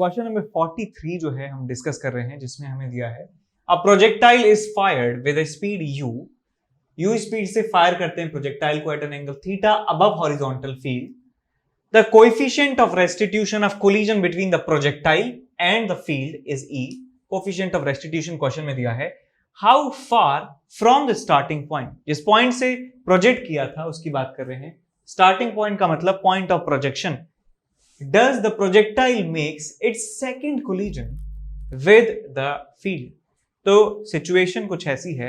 Question number 43 जो है हम डिस्कस कर रहे हैं, जिसमें हमें दिया है a projectile is fired with a speed u speed से फायर करते हैं प्रोजेक्टाइल को at an angle theta above horizontal field. The coefficient of restitution of collision between the projectile and the field is E. Coefficient of restitution question में दिया है। How far from the starting point, जिस point से project किया था उसकी बात कर रहे हैं। स्टार्टिंग पॉइंट का मतलब point of projection. Does the projectile makes its second collision with the field? तो सिचुएशन कुछ ऐसी है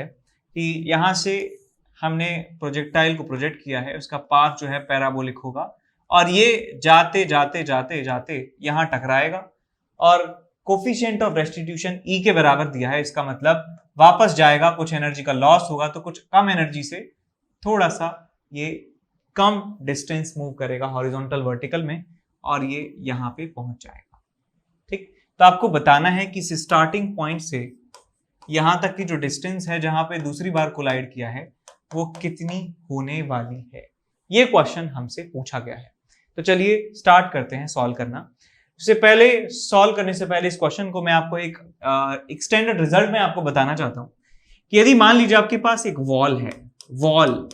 कि यहां से हमने प्रोजेक्टाइल को प्रोजेक्ट किया है, उसका पाथ जो है पैराबोलिक होगा और ये जाते जाते जाते जाते यहां टकराएगा और कोफिशिएंट ऑफ रेस्टिट्यूशन ई के बराबर दिया है। इसका मतलब वापस जाएगा, कुछ एनर्जी का लॉस होगा तो कुछ कम एनर्जी से थोड़ा सा ये कम डिस्टेंस मूव करेगा हॉरिजॉन्टल वर्टिकल में और ये यहां पे पहुंच जाएगा। ठीक, तो आपको बताना है कि स्टार्टिंग पॉइंट से यहां तक की जो डिस्टेंस है जहां पे दूसरी बार कोलाइड किया है वो कितनी होने वाली है, ये क्वेश्चन हमसे पूछा गया है। तो चलिए स्टार्ट करते हैं सॉल्व करना। इससे पहले सॉल्व करने से पहले इस क्वेश्चन को मैं आपको एक एक्सटेंडेड रिजल्ट में आपको बताना चाहता हूं कि यदि मान लीजिए आपके पास एक वॉल है, वॉल,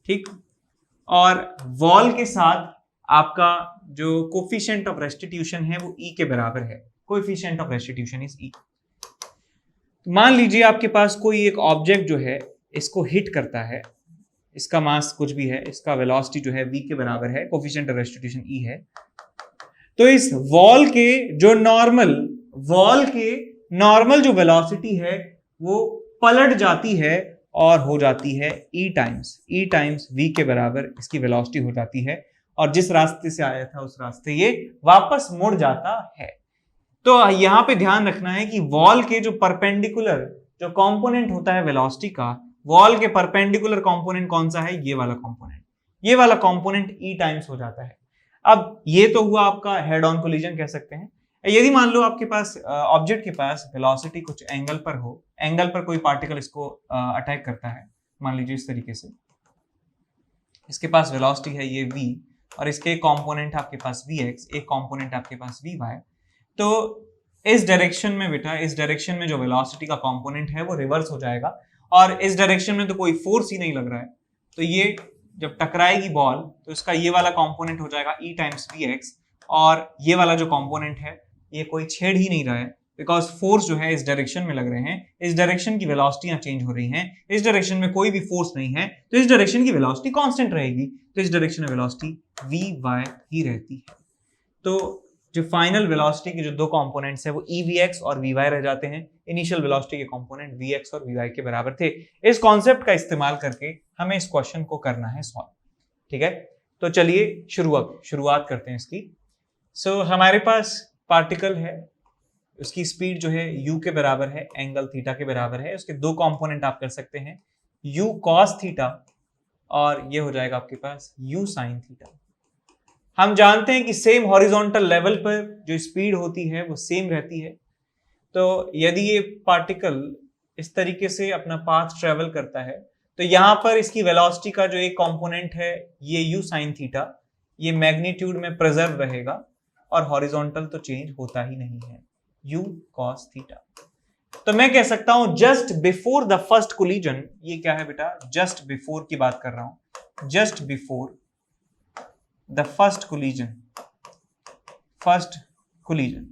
ठीक, और वॉल के साथ आपका जो कोफिशिएंट ऑफ रेस्टिट्यूशन है वो ई के बराबर है। कोफिशिएंट ऑफ रेस्टिट्यूशन इज ई। मान लीजिए आपके पास कोई एक ऑब्जेक्ट जो है इसको हिट करता है, इसका मास कुछ भी है, इसका वेलोसिटी जो है v के बराबर है, कोफिशिएंट ऑफ रेस्टिट्यूशन ई है। तो इस वॉल के नॉर्मल जो वेलोसिटी है वो पलट जाती है और हो जाती है ई टाइम्स v के बराबर इसकी वेलोसिटी हो जाती है और जिस रास्ते से आया था उस रास्ते ये वापस मुड़ जाता है। तो यहां पे ध्यान रखना है कि वॉल के जो परपेंडिकुलर जो कंपोनेंट होता है वेलोसिटी का, वॉल के परपेंडिकुलर कंपोनेंट कौन सा है, ये वाला कंपोनेंट। ये वाला कंपोनेंट ई टाइम्स हो जाता है। अब ये तो हुआ आपका हेड ऑन कोलिजन कह सकते हैं। यदि मान लो आपके पास ऑब्जेक्ट के पास वेलोसिटी कुछ एंगल पर हो, एंगल पर कोई पार्टिकल इसको अटैक करता है, मान लीजिए इस तरीके से, इसके पास वेलोसिटी है ये v और इसके एक कंपोनेंट आपके पास vx, एक कंपोनेंट आपके पास vy। तो इस डायरेक्शन में बेटा, इस डायरेक्शन में जो वेलोसिटी का कंपोनेंट है वो रिवर्स हो जाएगा और इस डायरेक्शन में तो कोई फोर्स ही नहीं लग रहा है। तो ये जब टकराएगी बॉल तो इसका ये वाला कंपोनेंट हो जाएगा e टाइम्स vx और ये वाला जो कंपोनेंट है ये कोई छेड़ ही नहीं रहा है, बिकॉज फोर्स जो है इस डायरेक्शन में लग रहे हैं, इस डायरेक्शन की वेलोसिटियां चेंज हो रही हैं, इस डायरेक्शन में कोई भी फोर्स नहीं है तो इस डायरेक्शन की वेलोसिटी कांस्टेंट रहेगी। तो इस डायरेक्शन में वेलोसिटी vy ही रहती है। तो जो फाइनल वेलोसिटी के जो दो कंपोनेंट्स है वो evx और vy रह जाते हैं। इनिशियल वेलोसिटी के कंपोनेंट vx और vy के बराबर थे। इस कॉन्सेप्ट का इस्तेमाल करके हमें इस क्वेश्चन को करना है सॉल्व। ठीक है, तो चलिए शुरुआत करते हैं इसकी। सो हमारे पास पार्टिकल है, उसकी स्पीड जो है u के बराबर है, एंगल थीटा के बराबर है। उसके दो कंपोनेंट आप कर सकते हैं, u cos थीटा और ये हो जाएगा आपके पास u sin थीटा। हम जानते हैं कि सेम हॉरिजॉन्टल लेवल पर जो स्पीड होती है वो सेम रहती है। तो यदि ये पार्टिकल इस तरीके से अपना पाथ ट्रेवल करता है तो यहां पर इसकी वेलोसिटी का जो एक कंपोनेंट है ये u sin थीटा, ये मैग्नीट्यूड में प्रिजर्व रहेगा और हॉरिजॉन्टल तो चेंज होता ही नहीं है, u cos थीटा। तो मैं कह सकता हूं just before the first collision, ये क्या है बेटा, जस्ट बिफोर की बात कर रहा हूं, just before the first collision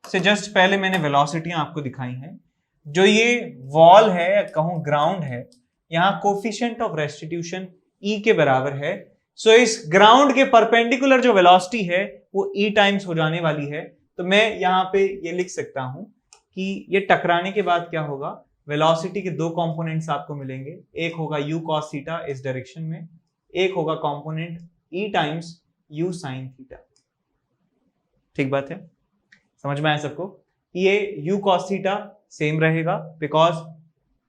से जस्ट पहले मैंने वेलोसिटियां आपको दिखाई हैं। जो ये वॉल है, कहूं ग्राउंड है, यहां कोफिशिएंट ऑफ रेस्टिट्यूशन ई के बराबर है। सो इस ग्राउंड के परपेंडिकुलर जो वेलोसिटी है वो ई टाइम्स हो जाने वाली है। तो मैं यहां पे ये लिख सकता हूं कि ये टकराने के बाद क्या होगा, वेलोसिटी के दो कंपोनेंट्स आपको मिलेंगे, एक होगा u cos थीटा इस डायरेक्शन में, एक होगा component e times u sin theta. ठीक बात है, समझ में आया सबको? ये u cos थीटा सेम रहेगा बिकॉज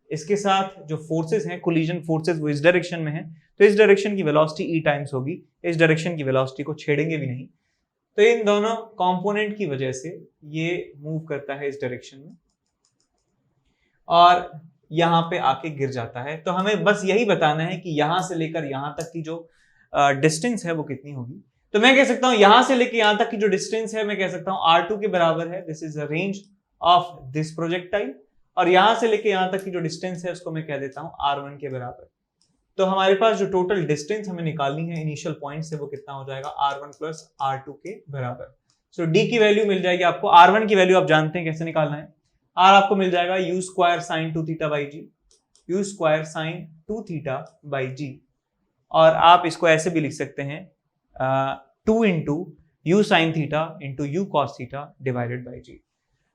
इसके साथ जो फोर्सेस हैं, कोलिजन फोर्सेस, वो इस डायरेक्शन में है, तो इस डायरेक्शन की वेलोसिटी e टाइम्स होगी, इस डायरेक्शन की वेलोसिटी को छेड़ेंगे भी नहीं। तो इन दोनों कंपोनेंट की वजह से ये मूव करता है इस डायरेक्शन में और यहां पे आके गिर जाता है। तो हमें बस यही बताना है कि यहां से लेकर यहां तक की जो डिस्टेंस है वो कितनी होगी। तो मैं कह सकता हूं यहां से लेके यहां तक की जो डिस्टेंस है मैं कह सकता हूं r2 के बराबर है, this is the range of this projectile, और यहां से लेके यहां तक की जो डिस्टेंस है उसको मैं कह देता हूं r1 के बराबर। तो हमारे पास जो टोटल डिस्टेंस हमें निकालनी है इनिशियल पॉइंट से वो कितना हो जाएगा, r1 प्लस r2 के बराबर। सो d की वैल्यू मिल जाएगी आपको, r1 की वैल्यू आप जानते हैं कैसे निकालना है, r आपको मिल जाएगा u square sine 2 theta by g, u square sine 2 theta by g, और आप इसको ऐसे भी लिख सकते हैं 2 into u sine theta into u cos theta divided by g.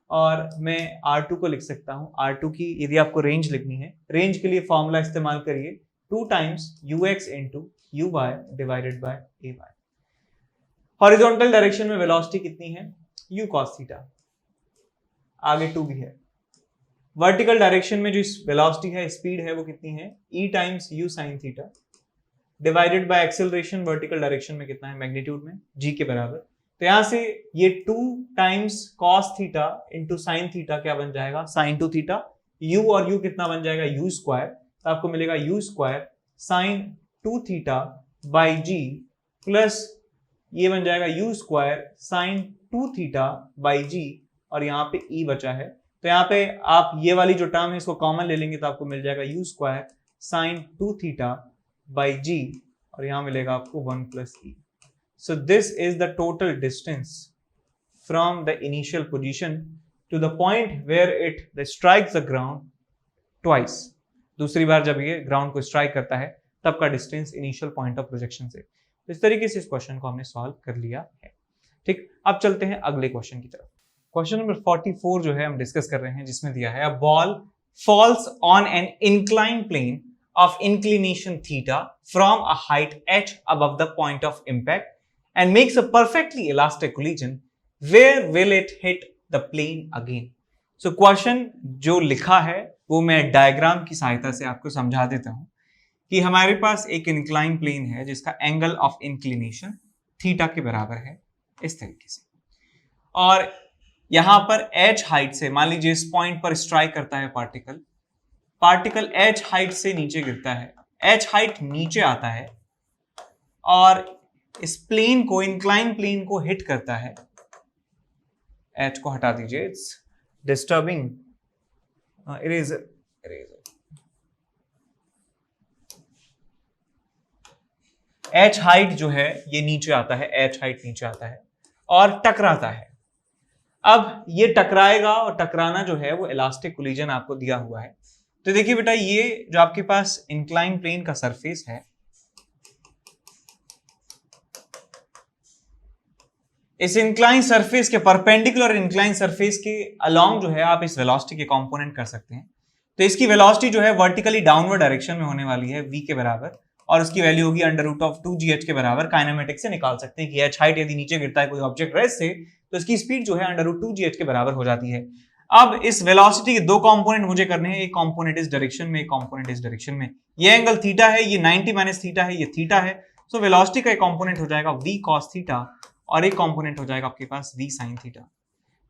और मैं R2 को लिख सकता हूं, R2 की यदि आपको रेंज लिखनी है, रेंज के लिए फॉर्मूला इस्तेमाल करिए 2 times ux into u y divided by a y. Horizontal direction में वेलोसिटी कितनी है, u cos थीटा, आगे 2 भी है। वर्टिकल डायरेक्शन में जो वेलोसिटी है, स्पीड है, वो कितनी है, e times u sign theta divided bye acceleration vertical direction में कितना है, मैग्नीट्यूड में g के बराबर। तो यहां से ये 2 times cos theta into sine theta क्या बन जाएगा, साइन 2 थीटा, u और u कितना बन जाएगा, u स्क्वायर, तो आपको मिलेगा u square sine 2 theta by g plus ये बन जाएगा u square sine 2 theta by g, और यहाँ पे e बचा है, तो यहाँ पे आप ये वाली जो टर्म है इसको कॉमन ले लेंगे तो आपको मिल जाएगा u square sine 2 theta by g, और यहां मिलेगा आपको 1 plus e. So this is the total distance from the initial position to the point where it strikes the ground twice. दूसरी बार जब ये ग्राउंड को स्ट्राइक करता है तब का distance initial point of projection से। तो इस तरीके से इस क्वेश्चन को हमने सॉल्व कर लिया है। ठीक, अब चलते हैं अगले क्वेश्चन की तरफ। क्वेश्चन नंबर 44 जो है हम डिस्कस कर रहे हैं, जिसमें दिया है a ball falls on an inclined plane of inclination theta from a height h above the point of impact and makes a perfectly elastic collision, where will it hit the plane again? So question जो लिखा है वो मैं diagram की सहायता से आपको समझा देता हूं कि हमारे पास एक इंक्लाइन प्लेन है जिसका एंगल ऑफ इंक्लिनेशन थीटा के बराबर है इस तरीके से, और यहां पर h हाइट से मान लीजिए इस पॉइंट पर स्ट्राइक करता है पार्टिकल h हाइट से नीचे गिरता है, h हाइट नीचे आता है और इस प्लेन को, इंक्लाइन प्लेन को हिट करता है। h को हटा दीजिए, it's disturbing, eraser. h height जो है ये नीचे आता है, h हाइट नीचे आता है और टकराता है। अब ये टकराएगा और टकराना जो है वो इलास्टिक कोलिजन आपको दिया हुआ है। तो देखिए बेटा, ये जो आपके पास इंक्लाइन प्लेन का सरफेस है, इस इंक्लाइन सरफेस के परपेंडिकुलर इंक्लाइन सरफेस के अलोंग जो है आप इस वेलोसिटी के कंपोनेंट कर सकते हैं। तो इसकी वेलोसिटी जो है वर्टिकली डाउनवर्ड डायरेक्शन में होने वाली है v के बराबर, और उसकी वैल्यू होगी अंडर रूट ऑफ 2gh के बराबर। काइनेमेटिक्स से निकाल सकते हैं कि h हाइट यदि नीचे गिरता है कोई ऑब्जेक्ट रेस्ट से तो इसकी स्पीड जो है अंडर रूट 2gh के बराबर हो जाती है। अब इस वेलोसिटी के दो कंपोनेंट मुझे करने हैं, एक कंपोनेंट इस डायरेक्शन में, एक कंपोनेंट इस डायरेक्शन में। ये एंगल थीटा है, ये 90 माइनस थीटा है, ये थीटा है। सो वेलोसिटी का एक कंपोनेंट हो जाएगा v cos थीटा और एक कंपोनेंट हो जाएगा आपके पास v sin थीटा।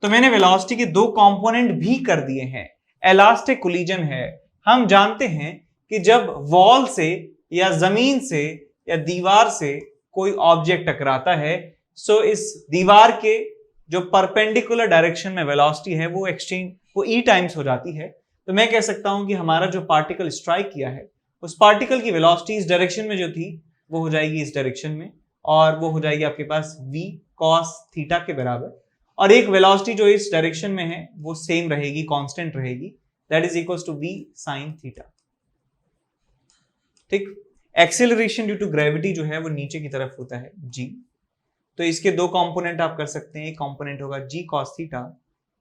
तो मैंने वेलोसिटी के दो कंपोनेंट भी कर दिए हैं। इलास्टिक कोलिजन है, हम जानते हैं कि जब वॉल से या जमीन से या दीवार से कोई ऑब्जेक्ट टकराता है, सो इस दीवार के जो परपेंडिकुलर डायरेक्शन में वेलोसिटी है वो एक्सचेंज, वो e टाइम्स हो जाती है। तो मैं कह सकता हूं कि हमारा जो पार्टिकल स्ट्राइक किया है उस पार्टिकल की वेलोसिटी इस डायरेक्शन में जो थी वो हो जाएगी इस डायरेक्शन में, और वो हो जाएगी आपके पास v cos थीटा के बराबर, और एक वेलोसिटी जो इस डायरेक्शन में है वो सेम रहेगी, कांस्टेंट रहेगी, that is equals to v sin theta. ठीक, एक्सेलरेशन ड्यू टू ग्रेविटी जो है वो नीचे की तरफ होता है g। तो इसके दो कंपोनेंट आप कर सकते हैं, एक कंपोनेंट होगा g cos थीटा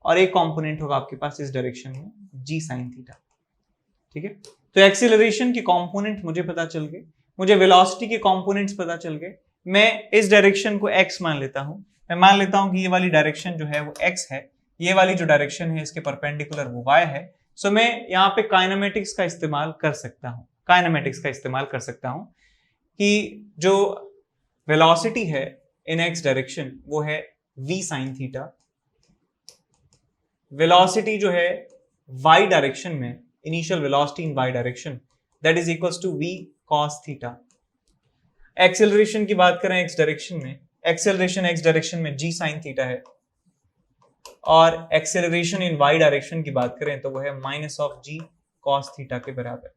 और एक कंपोनेंट होगा आपके पास इस डायरेक्शन में g sin थीटा। ठीक है, तो एक्सेलरेशन के कंपोनेंट मुझे पता चल गए, मुझे वेलोसिटी के कंपोनेंट्स पता चल गए। मैं इस डायरेक्शन को x मान लेता हूं, मैं मान लेता हूं कि ये वाली डायरेक्शन जो है वो x है, ये वाली जो डायरेक्शन है इसके परपेंडिकुलर वो y है। सो मैं यहाँ पे काइनेमेटिक्स का इस्तेमाल कर सकता हूं, कि जो वेलोसिटी है इन x डायरेक्शन वो है v sin थीटा, वेलोसिटी जो है y डायरेक्शन में, initial velocity in y direction, that is equals to v cos theta. Acceleration की बात करें x डायरेक्शन में, एक्सेलरेशन एक्स डायरेक्शन में g sin थीटा है, और एक्सेलरेशन इन y डायरेक्शन की बात करें तो वो है -g cos थीटा के बराबर।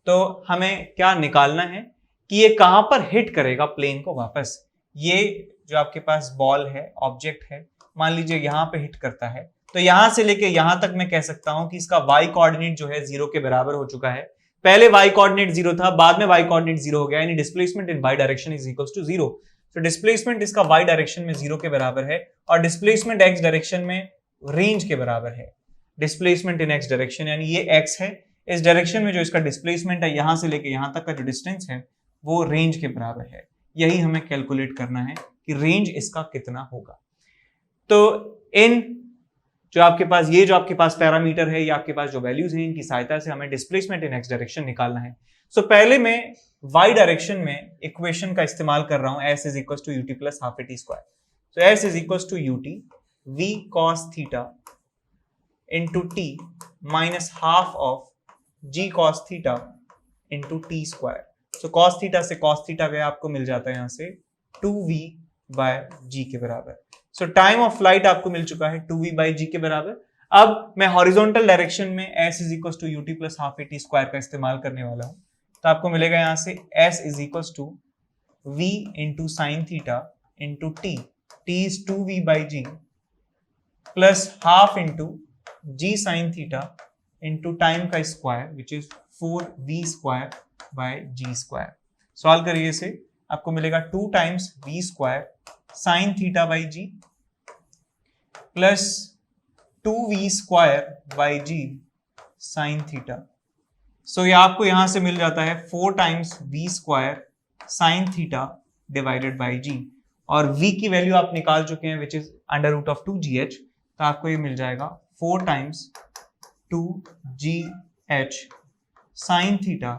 तो हमें क्या निकालना है कि ये कहां पर हिट करेगा प्लेन को वापस। ये जो आपके पास बॉल है, ऑब्जेक्ट है, मान लीजिए यहां पे हिट करता है, तो यहां से लेके यहां तक मैं कह सकता हूं कि इसका y कोऑर्डिनेट जो है 0 के बराबर हो चुका है। पहले y कोऑर्डिनेट 0 था, बाद में y कोऑर्डिनेट 0 हो गया, यानी displacement in y direction is equal to 0। तो डिस्प्लेसमेंट इसका y डायरेक्शन में 0 के बराबर है, और डिस्प्लेसमेंट x डायरेक्शन में रेंज के बराबर है। डिस्प्लेसमेंट इन x डायरेक्शन यानी ये x है, इस डायरेक्शन में जो इसका डिस्प्लेसमेंट है यहां से लेके यहां तक का जो डिस्टेंस है वो रेंज के बराबर है। यही हमें कैलकुलेट करना है कि रेंज इसका कितना होगा। तो इन जो आपके पास ये जो आपके पास पैरामीटर है, या आपके पास जो वैल्यूज हैं, इनकी सहायता से हमें डिस्प्लेसमेंट इन एक्स डायरेक्शन निकालना है। सो पहले मैं y डायरेक्शन में इक्वेशन का इस्तेमाल कर रहा हूं, s is equal to ut plus half at square. So s is equal to ut v cos theta into t minus half of g cos theta into t square. So cos theta से cos theta गया, आपको मिल जाता है यहां से 2v bye g के बराबर। सो time of flight आपको मिल चुका है 2v बाई g के बराबर। अब मैं हॉरिजॉन्टल डायरेक्शन में s is equal to ut plus half at square का इस्तेमाल करने वाला हूं। तो आपको मिलेगा यहां से s is equal to v into sine theta into t is 2v by g plus half into g sine theta into time का square which is 4v square by g square. Solve करिए इसे, आपको मिलेगा 2 times v square sine theta by g plus 2v square by g sine theta. So ये आपको यहां से मिल जाता है 4 times v square sine theta divided by g, और v की वैल्यू आप निकाल चुके हैं which is under root of 2gh। तो आपको ये मिल जाएगा 4 times 2gh sine theta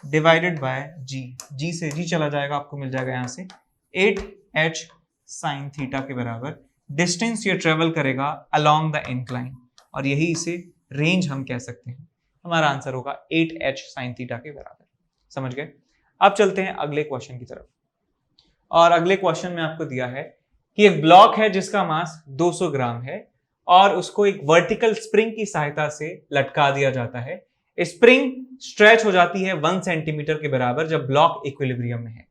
divided by g से g चला जाएगा, आपको मिल जाएगा यहां से 8h साइन थीटा के बराबर। डिस्टेंस ये ट्रेवल करेगा अलोंग द इंक्लाइन, और यही इसे रेंज हम कह सकते हैं। हमारा आंसर होगा 8h साइन थीटा के बराबर। समझ गए? अब चलते हैं अगले क्वेश्चन की तरफ। और अगले क्वेश्चन में आपको दिया है कि एक ब्लॉक है जिसका मास 200 ग्राम है, और उसको एक वर्टिकल स्प्रिंग की सहायता से लटका दिया जाता है। स्प्रिंग स्ट्रेच हो जाती है 1 सेंटीमीटर के बराबर जब ब्लॉक इक्विलिब्रियम में है।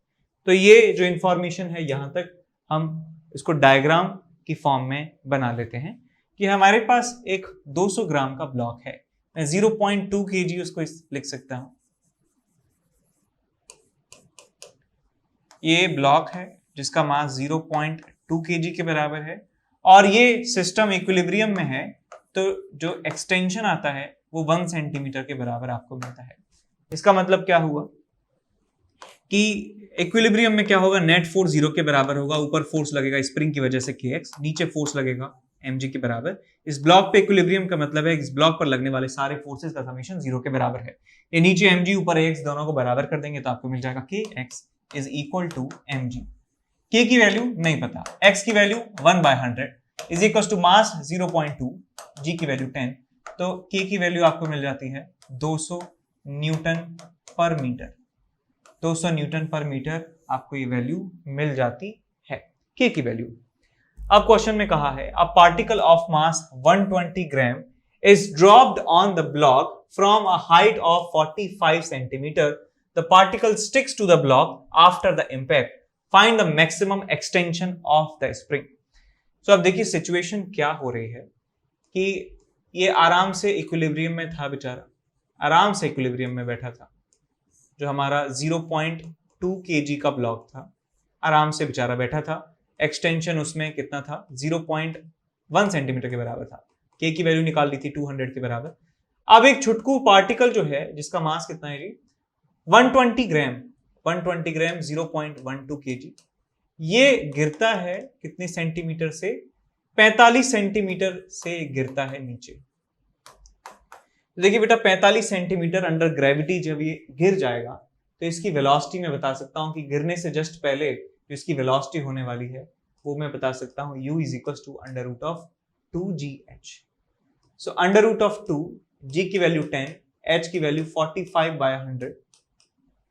तो ये जो इंफॉर्मेशन है यहां तक हम इसको डायग्राम की फॉर्म में बना लेते हैं कि हमारे पास एक 200 ग्राम का ब्लॉक है। मैं 0.2 kg उसको लिख सकता हूं। ये ब्लॉक है जिसका मास 0.2 kg के बराबर है, और ये सिस्टम इक्विलिब्रियम में है, तो जो एक्सटेंशन आता है वो 1 सेंटीमीटर के बराबर आपको मिलता है। इसका मतलब क्या हुआ कि इक्विलिब्रियम में क्या होगा, नेट फोर्स 0 के बराबर होगा। ऊपर फोर्स लगेगा स्प्रिंग की वजह से kx, नीचे फोर्स लगेगा mg के बराबर। इस ब्लॉक पे इक्विलिब्रियम का मतलब है इस ब्लॉक पर लगने वाले सारे फोर्सेस का समेशन 0 के बराबर है। ये नीचे mg ऊपर x दोनों को बराबर कर देंगे तो आपको मिल जाएगा kx is equal to mg। k की वैल्यू नहीं पता, x की value 1/100 is equal to mass 0.2, g की वैल्यू 10, तो k की वैल्यू आपको मिल जाती है 200 न्यूटन पर मीटर। 200 न्यूटन पर मीटर आपको ये वैल्यू मिल जाती है, k की वैल्यू। अब क्वेश्चन में कहा है a particle of mass 120 gram is dropped on the block from a height of 45 centimetre. The particle sticks to the block after the impact. Find the maximum extension of the spring. So अब देखिए situation क्या हो रही है कि ये आराम से इक्विलिब्रियम में था, बेचारा आराम से इक्विलिब्रियम में बैठा था। जो हमारा 0.2 kg का ब्लॉक था, आराम से बेचारा बैठा था। एक्सटेंशन उसमें कितना था, 0.1 सेंटीमीटर के बराबर था। k की वैल्यू निकाल ली थी 200 के बराबर। अब एक छुटकू पार्टिकल जो है जिसका मास कितना है जी 120 ग्राम 0.12 kg, ये गिरता है कितने सेंटीमीटर से, 45 सेंटीमीटर से गिरता है नीचे। देखिए बेटा 45 सेंटीमीटर अंडर ग्रेविटी जब ये गिर जाएगा तो इसकी वेलोसिटी मैं बता सकता हूं कि गिरने से जस्ट पहले जो इसकी वेलोसिटी होने वाली है वो मैं बता सकता हूं u is equal to under root of 2gh। So under root of 2, g की वैल्यू 10, h की वैल्यू 45/100।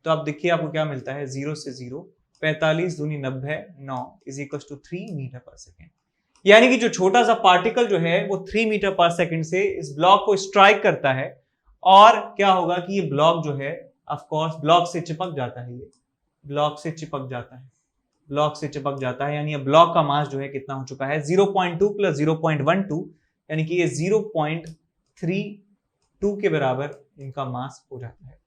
तो आप देखिए आपको क्या मिलता है, 0 से 0 45 दूनी 90 9 इज इक्वल टू 3 मीटर पर सेकेंड। यानी कि जो छोटा सा पार्टिकल जो है वो 3 मीटर पर सेकेंड से इस ब्लॉक को स्ट्राइक करता है और क्या होगा कि ये ब्लॉक जो है ऑफ कोर्स ब्लॉक से चिपक जाता है, ये ब्लॉक से चिपक जाता है, ब्लॉक से चिपक जाता है। यानी ये ब्लॉक का मास जो है कितना हो चुका है 0.2 प्लस 0.12 यानी कि ये 0.32 के बराबर इनका मास हो जाता है।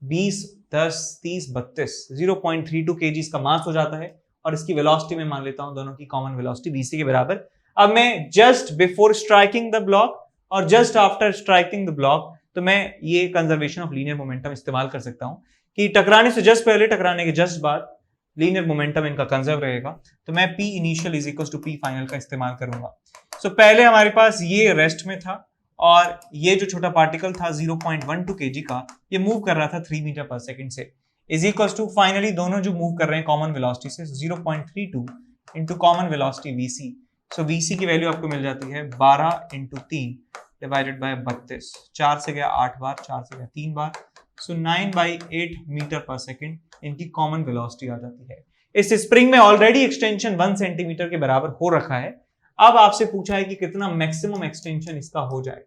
20 10 30 32 0.32 kg इसका मास हो जाता है और इसकी वेलोसिटी में मान लेता हूं दोनों की कॉमन वेलोसिटी vc के बराबर। अब मैं just before striking the block और just after striking the block तो मैं ये कंजर्वेशन ऑफ लीनियर मोमेंटम इस्तेमाल कर सकता हूं कि टकराने से जस्ट पहले टकराने के जस्ट बाद लीनियर मोमेंटम इनका कंजर्व रहेगा। तो मैं P initial is equal to P final का इस्तेमाल करूंगा। सो पहले हमारे पास ये रेस्ट में था और ये जो छोटा पार्टिकल था 0.12 kg का ये मूव कर रहा था 3 मीटर पर सेकंड से इज इक्वल टू फाइनली दोनों जो मूव कर रहे हैं कॉमन वेलोसिटी से 0.32 इंटू कॉमन वेलोसिटी vc। सो vc की वैल्यू आपको मिल जाती है 12 इंटू 3 डिवाइडेड बाय 32। 4 से गया 8 बार, 4 से गया 3 बार, सो 9/8 मीटर पर सेकंड इनकी कॉमन वेलोसिटी आ जाती है। इस स्प्रिंग में ऑलरेडी एक्सटेंशन 1 सेंटीमीटर के बराबर हो रखा है। अब आपसे पूछा है कि कितना मैक्सिमम एक्सटेंशन इसका हो जाए,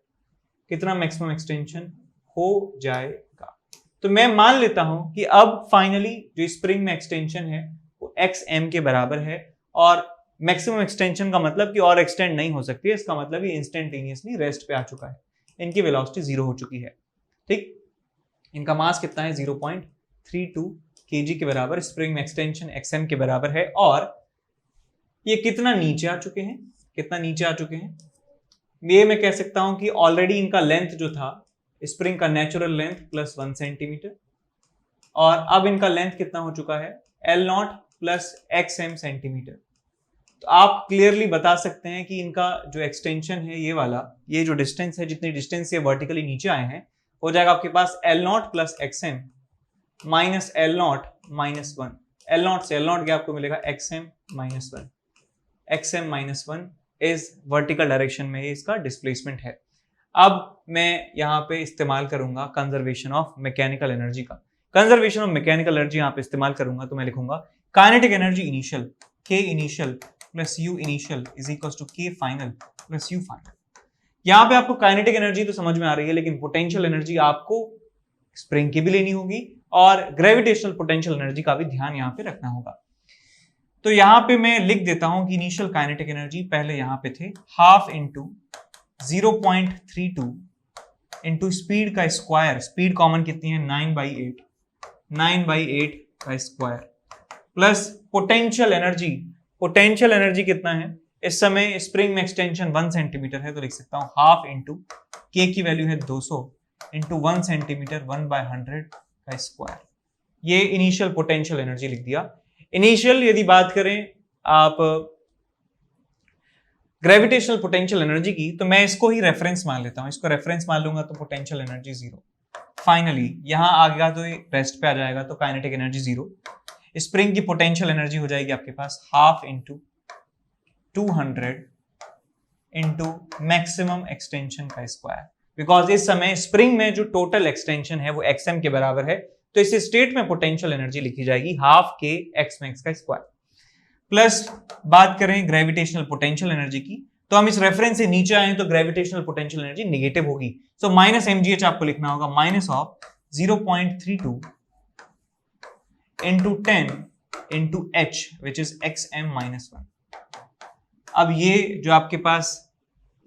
कितना मैक्सिमम एक्सटेंशन हो जाएगा। तो मैं मान लेता हूं कि अब फाइनली जो स्प्रिंग में एक्सटेंशन है वो xm के बराबर है और मैक्सिमम एक्सटेंशन का मतलब कि और एक्सटेंड नहीं हो सकती है, इसका मतलब ये इंस्टेंटेनियसली रेस्ट पे आ चुका है, इनकी वेलोसिटी 0 हो चुकी है। ठीक, इनका मास कितना है 0.32 kg के बराबर, स्प्रिंग में एक्सटेंशन xm के बराबर है और ये कितना नीचे आ चुके हैं, कितना नीचे आ चुके हैं ये मैं कह सकता हूं कि ऑलरेडी इनका लेंथ जो था स्प्रिंग का नेचुरल लेंथ प्लस 1 सेंटीमीटर और अब इनका लेंथ कितना हो चुका है L0 प्लस xm सेंटीमीटर। तो आप क्लियरली बता सकते हैं कि इनका जो एक्सटेंशन है ये वाला, ये जो डिस्टेंस है, जितनी डिस्टेंस से वर्टिकली नीचे आए हैं हो जाएगा आपके पास L0 plus xm minus L0 minus 1। L0 से L0 गया आपको मिलेगा xm माइनस 1। xm माइनस 1 इस वर्टिकल डायरेक्शन में इसका डिस्प्लेसमेंट है। अब मैं यहाँ पे इस्तेमाल करूंगा कंजर्वेशन ऑफ मैकेनिकल एनर्जी का। कंजर्वेशन ऑफ मैकेनिकल एनर्जी यहाँ पे इस्तेमाल करूंगा तो मैं लिखूंगा kinetic energy initial K initial plus U initial is equal to K final plus U final. यहाँ पे आपको काइनेटिक एनर्जी तो समझ में आ रही है, लेकिन पोटेंशियल एनर्जी आपको स्प्रिंग की भी लेनी होगी और ग्रेविटेशनल पोटेंशियल एनर्जी का भी ध्यान यहाँ पे रखना होगा। तो यहाँ पे मैं लिख देता हूं कि इनिशियल काइनेटिक एनर्जी पहले यहाँ पे थे हाफ इंटू 0.32 इंटू स्पीड का स्क्वायर, स्पीड कॉमन कितनी है 9/8, 9/8 का square plus potential energy, potential energy कितना है इस समय स्प्रिंग में एक्सटेंशन 1 सेंटीमीटर है तो लिख सकता हूं हाफ इंटू K की वैल्यू है 200 इंटू 1 सेंटीमीटर 1/100 का स्क्वायर। ये इनिशियल पोटेंशियल एनर्जी लिख दिया। इनिशियल यदि बात करें आप ग्रेविटेशनल पोटेंशियल एनर्जी की तो मैं इसको ही रेफरेंस मान लेता हूं, इसको रेफरेंस मान लूंगा तो पोटेंशियल एनर्जी 0। फाइनली यहां आ गया तो रेस्ट पे आ जाएगा तो काइनेटिक एनर्जी 0। स्प्रिंग की पोटेंशियल एनर्जी हो जाएगी आपके पास half into 200 into maximum extension का स्क्वायर, बिकॉज इस समय स्प्रिंग में जो टोटल एक्सटेंशन है वो xm के बराबर है तो इस स्टेट में पोटेंशियल एनर्जी लिखी जाएगी हाफ K x max का स्क्वायर। प्लस बात करें ग्रेविटेशनल पोटेंशियल एनर्जी की तो हम इस रेफरेंस से नीचे आए तो ग्रेविटेशनल पोटेंशियल एनर्जी नेगेटिव होगी, सो माइनस mgh आपको लिखना होगा minus of 0.32 into 10 into h which is xm minus 1। अब ये जो आपके पास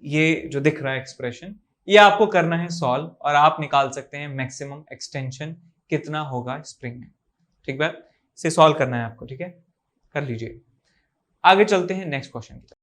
ये जो दिख रहा है एक्सप्रेशन ये आपको करना है सॉल्व और आप निकाल सकते हैं मैक्सिमम एक्सटेंशन कितना होगा स्प्रिंग में। ठीक है, इसे सॉल्व करना है आपको, ठीक है, कर लीजिए। आगे चलते हैं नेक्स्ट क्वेश्चन की तरफ।